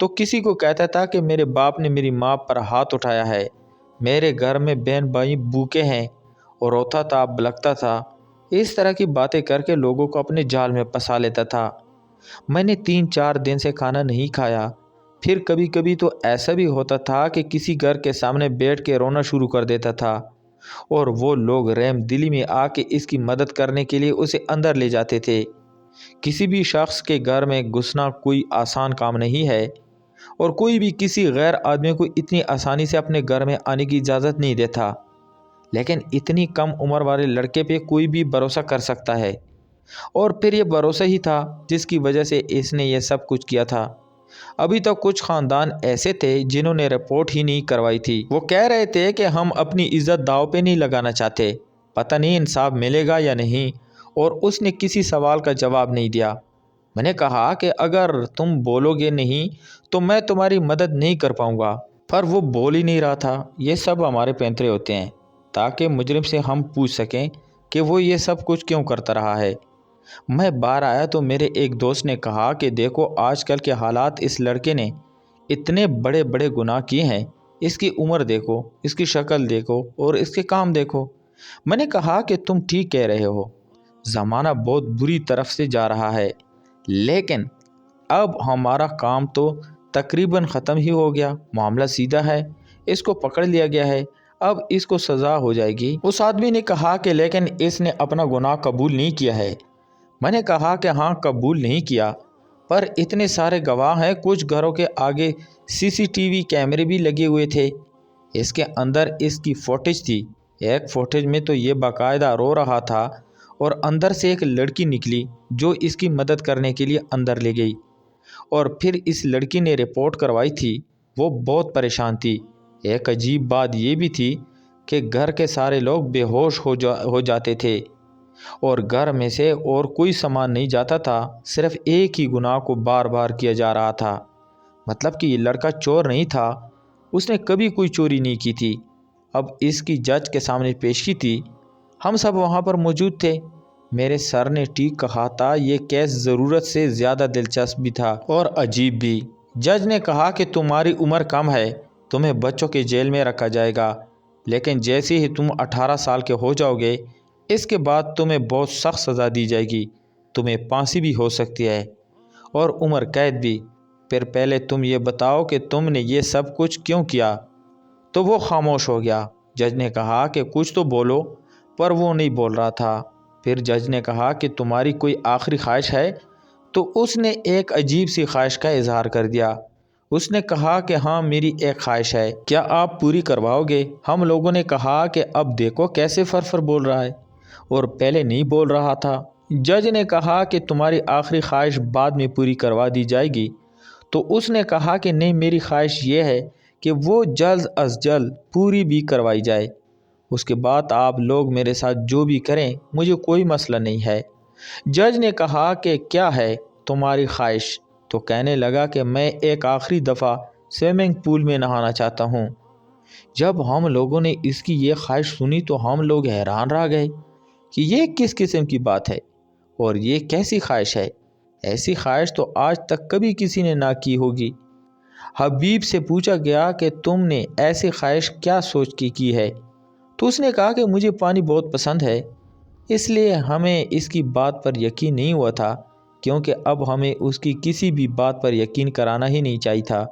تو کسی کو کہتا تھا کہ میرے باپ نے میری ماں پر ہاتھ اٹھایا ہے، میرے گھر میں بہن بھائی بھوکے ہیں، اور روتا تھا، بلکتا تھا۔ اس طرح کی باتیں کر کے لوگوں کو اپنے جال میں پھنسا لیتا تھا۔ میں نے 3-4 دن سے کھانا نہیں کھایا۔ پھر کبھی کبھی تو ایسا بھی ہوتا تھا کہ کسی گھر کے سامنے بیٹھ کے رونا شروع کر دیتا تھا، اور وہ لوگ رحم دلی میں آ کے اس کی مدد کرنے کے لیے اسے اندر لے جاتے تھے۔ کسی بھی شخص کے گھر میں گھسنا کوئی آسان کام نہیں ہے، اور کوئی بھی کسی غیر آدمی کو اتنی آسانی سے اپنے گھر میں آنے کی اجازت نہیں دیتا، لیکن اتنی کم عمر والے لڑکے پہ کوئی بھی بھروسہ کر سکتا ہے، اور پھر یہ بھروسہ ہی تھا جس کی وجہ سے اس نے یہ سب کچھ کیا تھا۔ ابھی تک کچھ خاندان ایسے تھے جنہوں نے رپورٹ ہی نہیں کروائی تھی۔ وہ کہہ رہے تھے کہ ہم اپنی عزت داؤ پہ نہیں لگانا چاہتے، پتہ نہیں انصاف ملے گا یا نہیں، اور اس نے کسی سوال کا جواب نہیں دیا۔ میں نے کہا کہ اگر تم بولو گے نہیں تو میں تمہاری مدد نہیں کر پاؤں گا، پر وہ بول ہی نہیں رہا تھا۔ یہ سب ہمارے پینترے ہوتے ہیں تاکہ مجرم سے ہم پوچھ سکیں کہ وہ یہ سب کچھ کیوں کرتا رہا ہے۔ میں باہر آیا تو میرے ایک دوست نے کہا کہ دیکھو آج کل کے حالات، اس لڑکے نے اتنے بڑے بڑے گناہ کیے ہیں، اس کی عمر دیکھو، اس کی شکل دیکھو، اور اس کے کام دیکھو۔ میں نے کہا کہ تم ٹھیک کہہ رہے ہو، زمانہ بہت بری طرف سے جا رہا ہے، لیکن اب ہمارا کام تو تقریباً ختم ہی ہو گیا، معاملہ سیدھا ہے، اس کو پکڑ لیا گیا ہے، اب اس کو سزا ہو جائے گی۔ اس آدمی نے کہا کہ لیکن اس نے اپنا گناہ قبول نہیں کیا ہے۔ میں نے کہا کہ ہاں قبول نہیں کیا، پر اتنے سارے گواہ ہیں، کچھ گھروں کے آگے CCTV کیمرے بھی لگے ہوئے تھے، اس کے اندر اس کی فوٹیج تھی۔ ایک فوٹیج میں تو یہ باقاعدہ رو رہا تھا، اور اندر سے ایک لڑکی نکلی جو اس کی مدد کرنے کے لیے اندر لے گئی، اور پھر اس لڑکی نے رپورٹ کروائی تھی۔ وہ بہت پریشان تھی۔ ایک عجیب بات یہ بھی تھی کہ گھر کے سارے لوگ بے ہوش ہو جاتے تھے، اور گھر میں سے اور کوئی سامان نہیں جاتا تھا، صرف ایک ہی گناہ کو بار بار کیا جا رہا تھا۔ مطلب کہ یہ لڑکا چور نہیں تھا، اس نے کبھی کوئی چوری نہیں کی تھی۔ اب اس کی جج کے سامنے پیشی تھی، ہم سب وہاں پر موجود تھے۔ میرے سر نے ٹھیک کہا تھا، یہ کیس ضرورت سے زیادہ دلچسپ بھی تھا اور عجیب بھی۔ جج نے کہا کہ تمہاری عمر کم ہے، تمہیں بچوں کے جیل میں رکھا جائے گا، لیکن جیسے ہی تم 18 سال کے ہو جاؤ گے، اس کے بعد تمہیں بہت سخت سزا دی جائے گی، تمہیں پھانسی بھی ہو سکتی ہے اور عمر قید بھی۔ پھر پہلے تم یہ بتاؤ کہ تم نے یہ سب کچھ کیوں کیا؟ تو وہ خاموش ہو گیا۔ جج نے کہا کہ کچھ تو بولو، پر وہ نہیں بول رہا تھا۔ پھر جج نے کہا کہ تمہاری کوئی آخری خواہش ہے؟ تو اس نے ایک عجیب سی خواہش کا اظہار کر دیا۔ اس نے کہا کہ ہاں میری ایک خواہش ہے، کیا آپ پوری کرواؤ گے؟ ہم لوگوں نے کہا کہ اب دیکھو کیسے فر بول رہا ہے، اور پہلے نہیں بول رہا تھا۔ جج نے کہا کہ تمہاری آخری خواہش بعد میں پوری کروا دی جائے گی۔ تو اس نے کہا کہ نہیں، میری خواہش یہ ہے کہ وہ جلد از جلد پوری بھی کروائی جائے، اس کے بعد آپ لوگ میرے ساتھ جو بھی کریں مجھے کوئی مسئلہ نہیں ہے۔ جج نے کہا کہ کیا ہے تمہاری خواہش؟ تو کہنے لگا کہ میں ایک آخری دفعہ سوئمنگ پول میں نہانا چاہتا ہوں۔ جب ہم لوگوں نے اس کی یہ خواہش سنی تو ہم لوگ حیران رہ گئے کہ یہ کس قسم کی بات ہے، اور یہ کیسی خواہش ہے؟ ایسی خواہش تو آج تک کبھی کسی نے نہ کی ہوگی۔ حبیب سے پوچھا گیا کہ تم نے ایسی خواہش کیا سوچ کے کی ہے؟ تو اس نے کہا کہ مجھے پانی بہت پسند ہے، اس لیے ہمیں اس کی بات پر یقین نہیں ہوا تھا، کیونکہ اب ہمیں اس کی کسی بھی بات پر یقین کرانا ہی نہیں چاہیے تھا،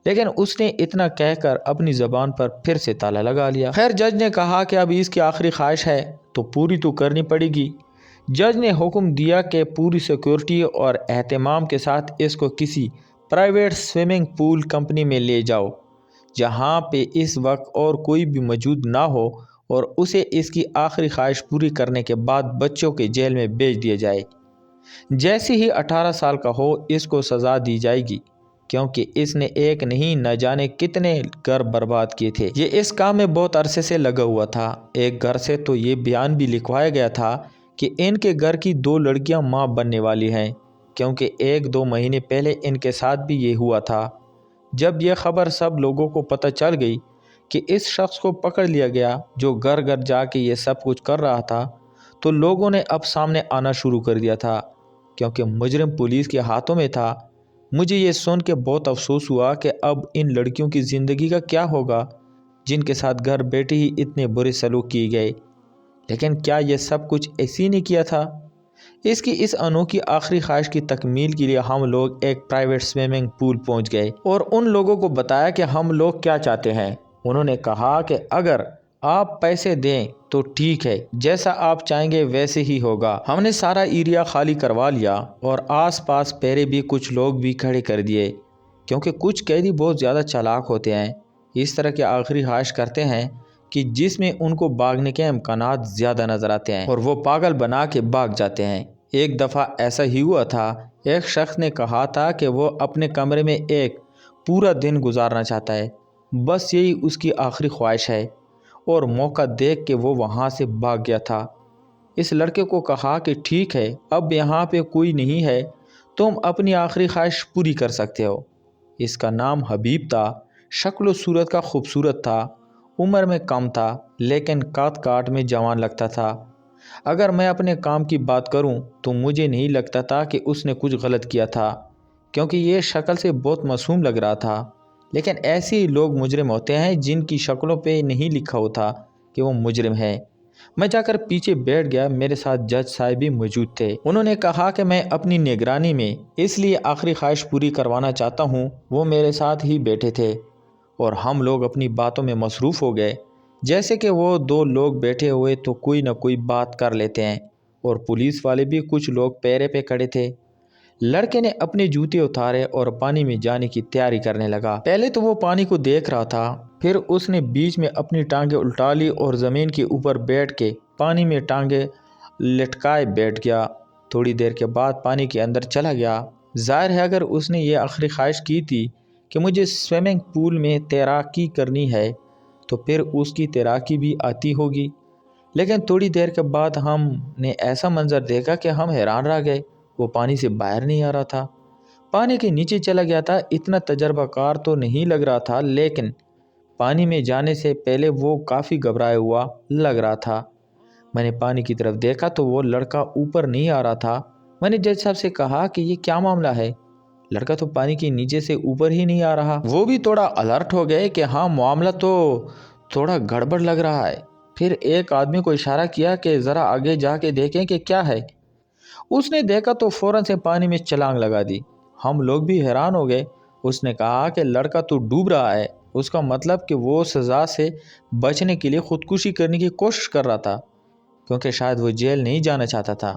لیکن اس نے اتنا کہہ کر اپنی زبان پر پھر سے تالا لگا لیا۔ خیر، جج نے کہا کہ اب اس کی آخری خواہش ہے تو پوری تو کرنی پڑے گی۔ جج نے حکم دیا کہ پوری سیکورٹی اور اہتمام کے ساتھ اس کو کسی پرائیویٹ سوئمنگ پول کمپنی میں لے جاؤ، جہاں پہ اس وقت اور کوئی بھی موجود نہ ہو، اور اسے اس کی آخری خواہش پوری کرنے کے بعد بچوں کے جیل میں بھیج دیا جائے۔ جیسے ہی 18 سال کا ہو اس کو سزا دی جائے گی، کیونکہ اس نے ایک نہیں نہ جانے کتنے گھر برباد کیے تھے۔ یہ اس کام میں بہت عرصے سے لگا ہوا تھا۔ ایک گھر سے تو یہ بیان بھی لکھوایا گیا تھا کہ ان کے گھر کی 2 لڑکیاں ماں بننے والی ہیں، کیونکہ 1-2 مہینے پہلے ان کے ساتھ بھی یہ ہوا تھا۔ جب یہ خبر سب لوگوں کو پتہ چل گئی کہ اس شخص کو پکڑ لیا گیا جو گھر گھر جا کے یہ سب کچھ کر رہا تھا، تو لوگوں نے اب سامنے آنا شروع کر دیا تھا، کیونکہ مجرم پولیس کے ہاتھوں میں تھا۔ مجھے یہ سن کے بہت افسوس ہوا کہ اب ان لڑکیوں کی زندگی کا کیا ہوگا جن کے ساتھ گھر بیٹھے ہی اتنے برے سلوک کیے گئے۔ لیکن کیا یہ سب کچھ ایسی نے کیا تھا؟ اس کی اس انوکھی آخری خواہش کی تکمیل کے لیے ہم لوگ ایک پرائیویٹ سوئمنگ پول پہنچ گئے اور ان لوگوں کو بتایا کہ ہم لوگ کیا چاہتے ہیں۔ انہوں نے کہا کہ اگر آپ پیسے دیں تو ٹھیک ہے، جیسا آپ چاہیں گے ویسے ہی ہوگا۔ ہم نے سارا ایریا خالی کروا لیا اور آس پاس پہرے بھی کچھ لوگ بھی کھڑے کر دیے، کیونکہ کچھ قیدی بہت زیادہ چالاک ہوتے ہیں، اس طرح کی آخری خواہش کرتے ہیں کہ جس میں ان کو بھاگنے کے امکانات زیادہ نظر آتے ہیں اور وہ پاگل بنا کے بھاگ جاتے ہیں۔ ایک دفعہ ایسا ہی ہوا تھا، ایک شخص نے کہا تھا کہ وہ اپنے کمرے میں ایک پورا دن گزارنا چاہتا ہے، بس یہی اس کی آخری خواہش ہے، اور موقع دیکھ کے وہ وہاں سے بھاگ گیا تھا۔ اس لڑکے کو کہا کہ ٹھیک ہے، اب یہاں پہ کوئی نہیں ہے، تم اپنی آخری خواہش پوری کر سکتے ہو۔ اس کا نام حبیب تھا، شکل و صورت کا خوبصورت تھا، عمر میں کم تھا لیکن کاٹ میں جوان لگتا تھا۔ اگر میں اپنے کام کی بات کروں تو مجھے نہیں لگتا تھا کہ اس نے کچھ غلط کیا تھا، کیونکہ یہ شکل سے بہت معصوم لگ رہا تھا۔ لیکن ایسے ہی لوگ مجرم ہوتے ہیں جن کی شکلوں پہ نہیں لکھا ہوتا کہ وہ مجرم ہے۔ میں جا کر پیچھے بیٹھ گیا، میرے ساتھ جج صاحب بھی موجود تھے۔ انہوں نے کہا کہ میں اپنی نگرانی میں اس لیے آخری خواہش پوری کروانا چاہتا ہوں۔ وہ میرے ساتھ ہی بیٹھے تھے اور ہم لوگ اپنی باتوں میں مصروف ہو گئے، جیسے کہ وہ دو لوگ بیٹھے ہوئے تو کوئی نہ کوئی بات کر لیتے ہیں، اور پولیس والے بھی کچھ لوگ پیرے پہ کھڑے تھے۔ لڑکے نے اپنے جوتے اتارے اور پانی میں جانے کی تیاری کرنے لگا۔ پہلے تو وہ پانی کو دیکھ رہا تھا، پھر اس نے بیچ میں اپنی ٹانگیں الٹا لی اور زمین کے اوپر بیٹھ کے پانی میں ٹانگیں لٹکائے بیٹھ گیا۔ تھوڑی دیر کے بعد پانی کے اندر چلا گیا۔ ظاہر ہے اگر اس نے یہ آخری خواہش کی تھی کہ مجھے سوئمنگ پول میں تیراکی کرنی ہے تو پھر اس کی تیراکی بھی آتی ہوگی۔ لیکن تھوڑی دیر کے بعد ہم نے ایسا منظر دیکھا کہ ہم حیران رہ گئے، وہ پانی سے باہر نہیں آ رہا تھا، پانی کے نیچے چلا گیا تھا۔ اتنا تجربہ کار تو نہیں لگ رہا تھا، لیکن پانی میں جانے سے پہلے وہ کافی گھبرایا ہوا لگ رہا تھا۔ میں نے پانی کی طرف دیکھا تو وہ لڑکا اوپر نہیں آ رہا تھا۔ میں نے جج صاحب سے کہا کہ یہ کیا معاملہ ہے، لڑکا تو پانی کے نیچے سے اوپر ہی نہیں آ رہا۔ وہ بھی تھوڑا الرٹ ہو گئے کہ ہاں معاملہ تو تھوڑا گڑبڑ لگ رہا ہے۔ پھر ایک آدمی کو اشارہ کیا کہ ذرا آگے جا کے دیکھیں کہ کیا ہے۔ اس نے دیکھا تو فوراً سے پانی میں چھلانگ لگا دی۔ ہم لوگ بھی حیران ہو گئے۔ اس نے کہا کہ لڑکا تو ڈوب رہا ہے، اس کا مطلب کہ وہ سزا سے بچنے کے لیے خودکشی کرنے کی کوشش کر رہا تھا، کیونکہ شاید وہ جیل نہیں جانا چاہتا تھا۔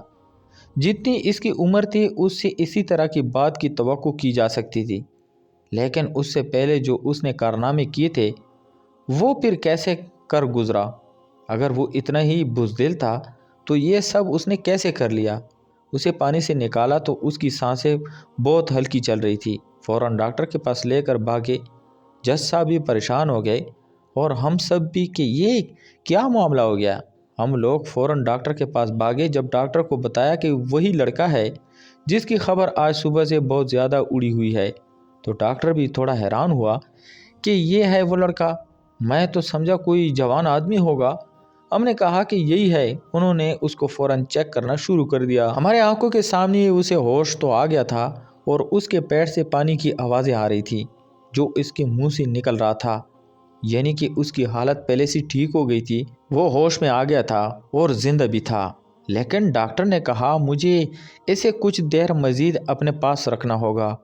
جتنی اس کی عمر تھی اس سے اسی طرح کی بات کی توقع کی جا سکتی تھی، لیکن اس سے پہلے جو اس نے کارنامے کیے تھے وہ پھر کیسے کر گزرا؟ اگر وہ اتنا ہی بزدل تھا تو یہ سب اس نے کیسے کر لیا؟ اسے پانی سے نکالا تو اس کی سانسیں بہت ہلکی چل رہی تھی۔ فوراً ڈاکٹر کے پاس لے کر بھاگے۔ جج صاحب بھی پریشان ہو گئے اور ہم سب بھی کہ یہ کیا معاملہ ہو گیا۔ ہم لوگ فوراً ڈاکٹر کے پاس بھاگے۔ جب ڈاکٹر کو بتایا کہ وہی لڑکا ہے جس کی خبر آج صبح سے بہت زیادہ اڑی ہوئی ہے، تو ڈاکٹر بھی تھوڑا حیران ہوا کہ یہ ہے وہ لڑکا، میں تو سمجھا کوئی جوان آدمی ہوگا۔ ہم نے کہا کہ یہی ہے۔ انہوں نے اس کو فوراً چیک کرنا شروع کر دیا۔ ہمارے آنکھوں کے سامنے اسے ہوش تو آ گیا تھا اور اس کے پیٹ سے پانی کی آوازیں آ رہی تھی جو اس کے منہ سے نکل رہا تھا، یعنی کہ اس کی حالت پہلے سے ٹھیک ہو گئی تھی۔ وہ ہوش میں آ گیا تھا اور زندہ بھی تھا۔ لیکن ڈاکٹر نے کہا مجھے اسے کچھ دیر مزید اپنے پاس رکھنا ہوگا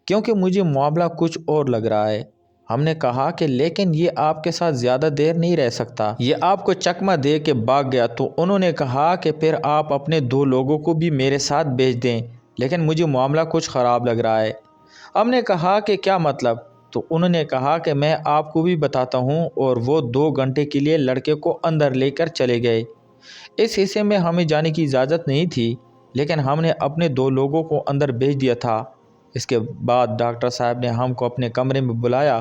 کیونکہ مجھے معاملہ کچھ اور لگ رہا ہے۔ ہم نے کہا کہ لیکن یہ آپ کے ساتھ زیادہ دیر نہیں رہ سکتا، یہ آپ کو چکمہ دے کے بھاگ گیا۔ تو انہوں نے کہا کہ پھر آپ اپنے 2 لوگوں کو بھی میرے ساتھ بھیج دیں، لیکن مجھے معاملہ کچھ خراب لگ رہا ہے۔ ہم نے کہا کہ کیا مطلب؟ تو انہوں نے کہا کہ میں آپ کو بھی بتاتا ہوں، اور وہ 2 گھنٹے کے لیے لڑکے کو اندر لے کر چلے گئے۔ اس حصے میں ہمیں جانے کی اجازت نہیں تھی، لیکن ہم نے اپنے 2 لوگوں کو اندر بھیج دیا تھا۔ اس کے بعد ڈاکٹر صاحب نے ہم کو اپنے کمرے میں بلایا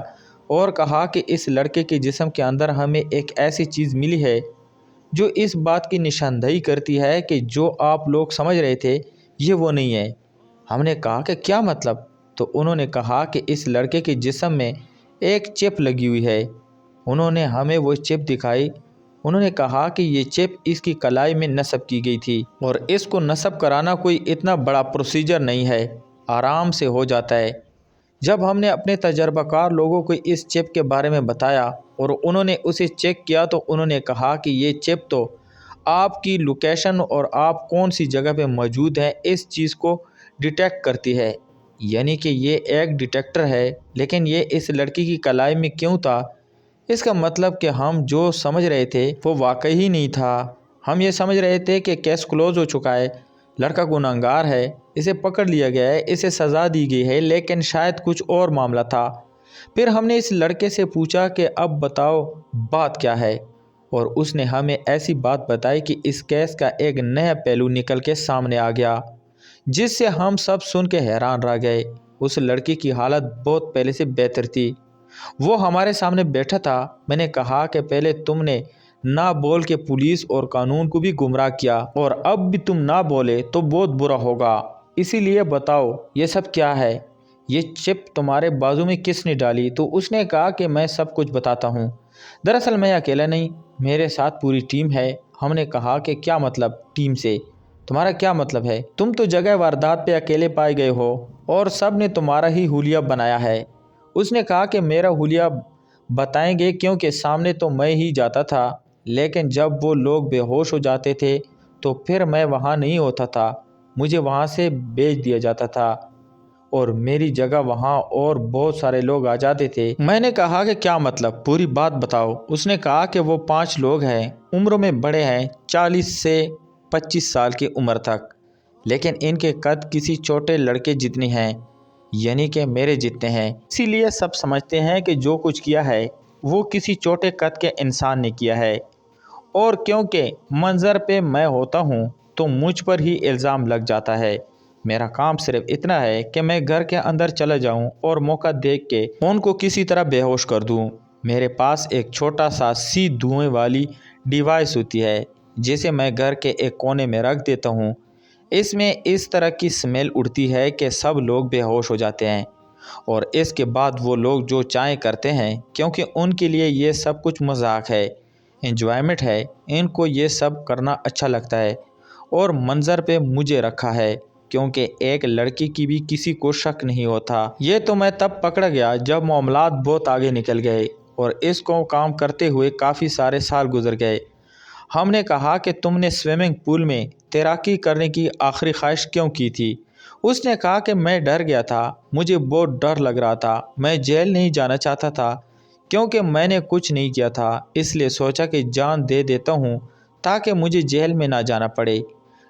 اور کہا کہ اس لڑکے کے جسم کے اندر ہمیں ایک ایسی چیز ملی ہے جو اس بات کی نشاندہی کرتی ہے کہ جو آپ لوگ سمجھ رہے تھے یہ وہ نہیں ہے۔ ہم نے کہا کہ کیا مطلب؟ تو انہوں نے کہا کہ اس لڑکے کے جسم میں ایک چپ لگی ہوئی ہے۔ انہوں نے ہمیں وہ چپ دکھائی۔ انہوں نے کہا کہ یہ چپ اس کی کلائی میں نصب کی گئی تھی اور اس کو نصب کرانا کوئی اتنا بڑا پروسیجر نہیں ہے، آرام سے ہو جاتا ہے۔ جب ہم نے اپنے تجربہ کار لوگوں کو اس چپ کے بارے میں بتایا اور انہوں نے اسے چیک کیا تو انہوں نے کہا کہ یہ چپ تو آپ کی لوکیشن اور آپ کون سی جگہ پہ موجود ہیں اس چیز کو ڈیٹیکٹ کرتی ہے، یعنی کہ یہ ایک ڈیٹیکٹر ہے۔ لیکن یہ اس لڑکی کی کلائی میں کیوں تھا؟ اس کا مطلب کہ ہم جو سمجھ رہے تھے وہ واقعی ہی نہیں تھا۔ ہم یہ سمجھ رہے تھے کہ کیس کلوز ہو چکا ہے، لڑکا گنہگار ہے، اسے پکڑ لیا گیا ہے، اسے سزا دی گئی ہے، لیکن شاید کچھ اور معاملہ تھا۔ پھر ہم نے اس لڑکے سے پوچھا کہ اب بتاؤ بات کیا ہے، اور اس نے ہمیں ایسی بات بتائی کہ اس کیس کا ایک نیا پہلو نکل کے سامنے آ گیا جس سے ہم سب سن کے حیران رہ گئے۔ اس لڑکی کی حالت بہت پہلے سے بہتر تھی۔ وہ ہمارے سامنے بیٹھا تھا۔ میں نے کہا کہ پہلے تم نے نہ بول کے پولیس اور قانون کو بھی گمراہ کیا، اور اب بھی تم نہ بولے تو بہت برا ہوگا، اسی لیے بتاؤ یہ سب کیا ہے؟ یہ چپ تمہارے بازو میں کس نے ڈالی؟ تو اس نے کہا کہ میں سب کچھ بتاتا ہوں۔ دراصل میں اکیلا نہیں، میرے ساتھ پوری ٹیم ہے۔ ہم نے کہا کہ کیا مطلب ٹیم سے؟ تمہارا کیا مطلب ہے؟ تم تو جگہ واردات پہ اکیلے پائے گئے ہو اور سب نے تمہارا ہی حلیہ بنایا ہے۔ اس نے کہا کہ میرا حلیہ بتائیں گے کیونکہ سامنے تو میں ہی جاتا تھا، لیکن جب وہ لوگ بے ہوش ہو جاتے تھے تو پھر میں وہاں نہیں ہوتا تھا، مجھے وہاں سے بھیج دیا جاتا تھا اور میری جگہ وہاں اور بہت سارے لوگ آ جاتے تھے۔ میں نے کہا کہ کیا مطلب؟ پوری بات بتاؤ۔ اس نے کہا کہ وہ 5 لوگ ہیں، عمروں میں بڑے ہیں، 40 سے 25 سال کی عمر تک، لیکن ان کے قد کسی چھوٹے لڑکے جتنے ہیں، یعنی کہ میرے جتنے ہیں۔ اسی لیے سب سمجھتے ہیں کہ جو کچھ کیا ہے وہ کسی چھوٹے قد کے انسان نے کیا ہے، اور کیونکہ منظر پہ میں ہوتا ہوں تو مجھ پر ہی الزام لگ جاتا ہے۔ میرا کام صرف اتنا ہے کہ میں گھر کے اندر چلا جاؤں اور موقع دیکھ کے ان کو کسی طرح بے ہوش کر دوں۔ میرے پاس ایک چھوٹا سا سی دھوئیں والی ڈیوائس ہوتی ہے جسے میں گھر کے ایک کونے میں رکھ دیتا ہوں۔ اس میں اس طرح کی سمیل اڑتی ہے کہ سب لوگ بے ہوش ہو جاتے ہیں، اور اس کے بعد وہ لوگ جو چاہیں کرتے ہیں کیونکہ ان کے لیے یہ سب کچھ مذاق ہے، انجوائمنٹ ہے، ان کو یہ سب کرنا اچھا لگتا ہے۔ اور منظر پہ مجھے رکھا ہے کیونکہ ایک لڑکی کی بھی کسی کو شک نہیں ہوتا۔ یہ تو میں تب پکڑا گیا جب معاملات بہت آگے نکل گئے اور اس کو کام کرتے ہوئے کافی سارے سال گزر گئے۔ ہم نے کہا کہ تم نے سوئمنگ پول میں تیراکی کرنے کی آخری خواہش کیوں کی تھی؟ اس نے کہا کہ میں ڈر گیا تھا، مجھے بہت ڈر لگ رہا تھا، میں جیل نہیں جانا چاہتا تھا کیونکہ میں نے کچھ نہیں کیا تھا، اس لیے سوچا کہ جان دے دیتا ہوں تاکہ مجھے جیل میں نہ جانا پڑے،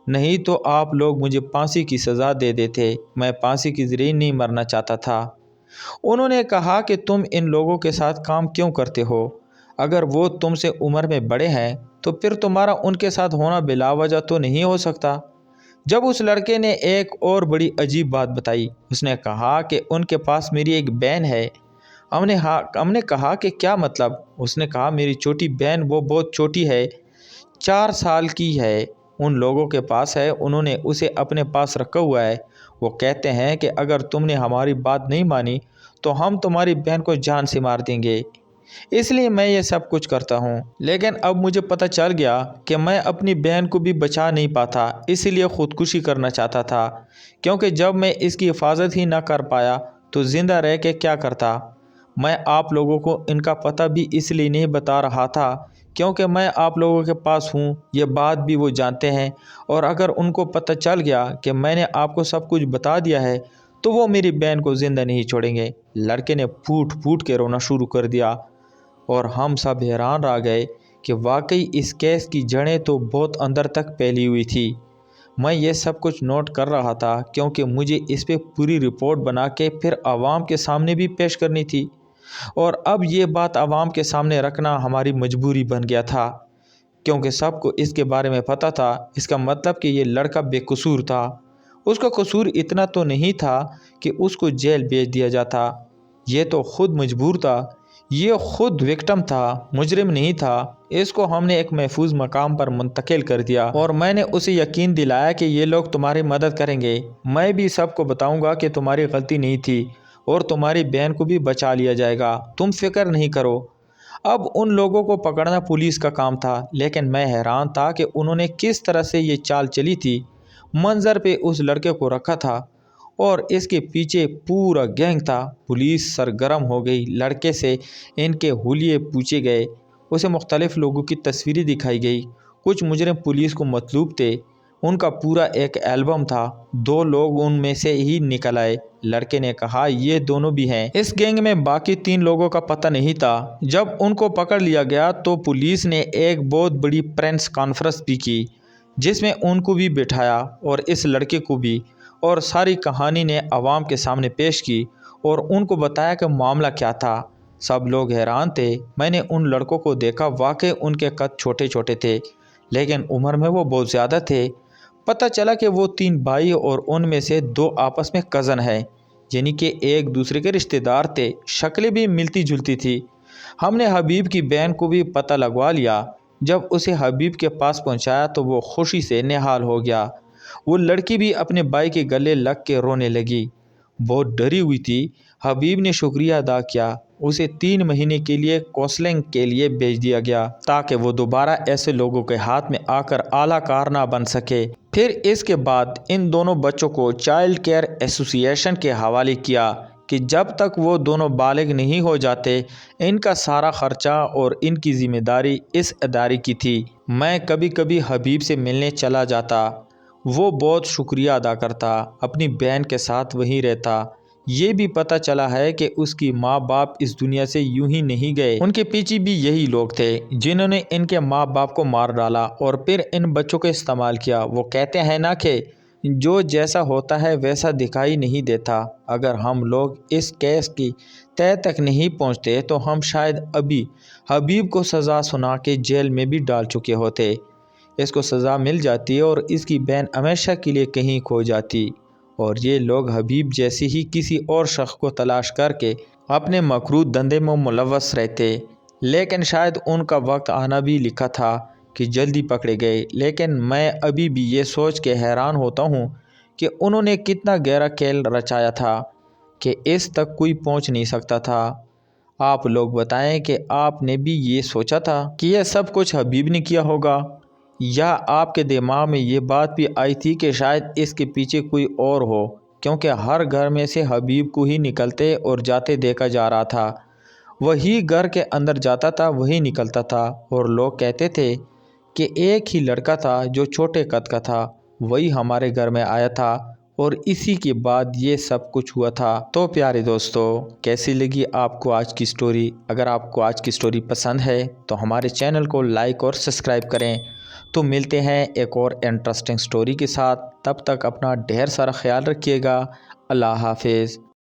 نہیں تو آپ لوگ مجھے پھانسی کی سزا دے دیتے، میں پھانسی کے ذریعے نہیں مرنا چاہتا تھا۔ انہوں نے کہا کہ تم ان لوگوں کے ساتھ کام کیوں کرتے ہو؟ اگر وہ تم سے عمر میں بڑے ہیں تو پھر تمہارا ان کے ساتھ ہونا بلا وجہ تو نہیں ہو سکتا۔ جب اس لڑکے نے ایک اور بڑی عجیب بات بتائی، اس نے کہا کہ ان کے پاس میری ایک بہن ہے۔ ہم نے کہا کہ کیا مطلب؟ اس نے کہا میری چھوٹی بہن، وہ بہت چھوٹی ہے، 4 سال کی ہے، ان لوگوں کے پاس ہے، انہوں نے اسے اپنے پاس رکھا ہوا ہے، وہ کہتے ہیں کہ اگر تم نے ہماری بات نہیں مانی تو ہم تمہاری بہن کو جان سے مار دیں گے، اس لیے میں یہ سب کچھ کرتا ہوں۔ لیکن اب مجھے پتہ چل گیا کہ میں اپنی بہن کو بھی بچا نہیں پاتا، اس لیے خودکشی کرنا چاہتا تھا، کیونکہ جب میں اس کی حفاظت ہی نہ کر پایا تو زندہ رہ کے کیا کرتا؟ میں آپ لوگوں کو ان کا پتہ بھی اس لیے نہیں بتا رہا تھا کیونکہ میں آپ لوگوں کے پاس ہوں، یہ بات بھی وہ جانتے ہیں، اور اگر ان کو پتہ چل گیا کہ میں نے آپ کو سب کچھ بتا دیا ہے تو وہ میری بہن کو زندہ نہیں چھوڑیں گے۔ لڑکے نے پھوٹ پھوٹ کے رونا شروع کر دیا اور ہم سب حیران رہ گئے کہ واقعی اس کیس کی جڑیں تو بہت اندر تک پھیلی ہوئی تھی۔ میں یہ سب کچھ نوٹ کر رہا تھا کیونکہ مجھے اس پہ پوری رپورٹ بنا کے پھر عوام کے سامنے بھی پیش کرنی تھی، اور اب یہ بات عوام کے سامنے رکھنا ہماری مجبوری بن گیا تھا کیونکہ سب کو اس کے بارے میں پتہ تھا۔ اس کا مطلب کہ یہ لڑکا بے قصور تھا، اس کا قصور اتنا تو نہیں تھا کہ اس کو جیل بھیج دیا جاتا، یہ تو خود مجبور تھا، یہ خود وکٹم تھا، مجرم نہیں تھا۔ اس کو ہم نے ایک محفوظ مقام پر منتقل کر دیا اور میں نے اسے یقین دلایا کہ یہ لوگ تمہاری مدد کریں گے، میں بھی سب کو بتاؤں گا کہ تمہاری غلطی نہیں تھی اور تمہاری بہن کو بھی بچا لیا جائے گا، تم فکر نہیں کرو۔ اب ان لوگوں کو پکڑنا پولیس کا کام تھا، لیکن میں حیران تھا کہ انہوں نے کس طرح سے یہ چال چلی تھی، منظر پہ اس لڑکے کو رکھا تھا اور اس کے پیچھے پورا گینگ تھا۔ پولیس سرگرم ہو گئی، لڑکے سے ان کے حلیے پوچھے گئے، اسے مختلف لوگوں کی تصویریں دکھائی گئی۔ کچھ مجرم پولیس کو مطلوب تھے، ان کا پورا ایک البم تھا، 2 لوگ ان میں سے ہی نکل آئے۔ لڑکے نے کہا یہ دونوں بھی ہیں۔ اس گینگ میں باقی 3 لوگوں کا پتہ نہیں تھا۔ جب ان کو پکڑ لیا گیا تو پولیس نے ایک بہت بڑی پریس کانفرنس بھی کی، جس میں ان کو بھی بٹھایا اور اس لڑکے کو بھی، اور ساری کہانی نے عوام کے سامنے پیش کی اور ان کو بتایا کہ معاملہ کیا تھا۔ سب لوگ حیران تھے۔ میں نے ان لڑکوں کو دیکھا، واقعی ان کے قد چھوٹے چھوٹے تھے، لیکن عمر میں وہ بہت زیادہ تھے۔ پتہ چلا کہ وہ 3 بھائی اور ان میں سے 2 آپس میں کزن ہیں، یعنی کہ ایک دوسرے کے رشتہ دار تھے۔ شکلیں بھی ملتی جلتی تھی۔ ہم نے حبیب کی بہن کو بھی پتہ لگوا لیا۔ جب اسے حبیب کے پاس پہنچایا تو وہ خوشی سے نہال ہو گیا۔ وہ لڑکی بھی اپنے بھائی کے گلے لگ کے رونے لگی، بہت ڈری ہوئی تھی۔ حبیب نے شکریہ ادا کیا۔ اسے 3 مہینے کے لیے کونسلنگ کے لیے بھیج دیا گیا تاکہ وہ دوبارہ ایسے لوگوں کے ہاتھ میں آ کر اعلیٰ کار نہ بن سکے۔ پھر اس کے بعد ان دونوں بچوں کو چائلڈ کیئر ایسوسی ایشن کے حوالے کیا کہ جب تک وہ دونوں بالغ نہیں ہو جاتے ان کا سارا خرچہ اور ان کی ذمہ داری اس ادارے کی تھی۔ میں کبھی کبھی حبیب سے ملنے چلا جاتا، وہ بہت شکریہ ادا کرتا، اپنی بہن کے ساتھ وہیں رہتا۔ یہ بھی پتہ چلا ہے کہ اس کی ماں باپ اس دنیا سے یوں ہی نہیں گئے، ان کے پیچھے بھی یہی لوگ تھے جنہوں نے ان کے ماں باپ کو مار ڈالا اور پھر ان بچوں کو استعمال کیا۔ وہ کہتے ہیں نا کہ جو جیسا ہوتا ہے ویسا دکھائی نہیں دیتا۔ اگر ہم لوگ اس کیس کی تہہ تک نہیں پہنچتے تو ہم شاید ابھی حبیب کو سزا سنا کے جیل میں بھی ڈال چکے ہوتے۔ اس کو سزا مل جاتی اور اس کی بہن ہمیشہ کے لیے کہیں کھو جاتی، اور یہ لوگ حبیب جیسی ہی کسی اور شخص کو تلاش کر کے اپنے مکروہ دھندے میں ملوث رہتے۔ لیکن شاید ان کا وقت آنا بھی لکھا تھا کہ جلدی پکڑے گئے۔ لیکن میں ابھی بھی یہ سوچ کے حیران ہوتا ہوں کہ انہوں نے کتنا گہرا کھیل رچایا تھا کہ اس تک کوئی پہنچ نہیں سکتا تھا۔ آپ لوگ بتائیں کہ آپ نے بھی یہ سوچا تھا کہ یہ سب کچھ حبیب نے کیا ہوگا، یا آپ کے دماغ میں یہ بات بھی آئی تھی کہ شاید اس کے پیچھے کوئی اور ہو، کیونکہ ہر گھر میں سے حبیب کو ہی نکلتے اور جاتے دیکھا جا رہا تھا۔ وہی گھر کے اندر جاتا تھا، وہی نکلتا تھا، اور لوگ کہتے تھے کہ ایک ہی لڑکا تھا جو چھوٹے قد کا تھا، وہی ہمارے گھر میں آیا تھا اور اسی کے بعد یہ سب کچھ ہوا تھا۔ تو پیارے دوستو، کیسی لگی آپ کو آج کی سٹوری؟ اگر آپ کو آج کی سٹوری پسند ہے تو ہمارے چینل کو لائک اور سبسکرائب کریں۔ تو ملتے ہیں ایک اور انٹرسٹنگ سٹوری کے ساتھ، تب تک اپنا ڈھیر سارا خیال رکھیے گا۔ اللہ حافظ۔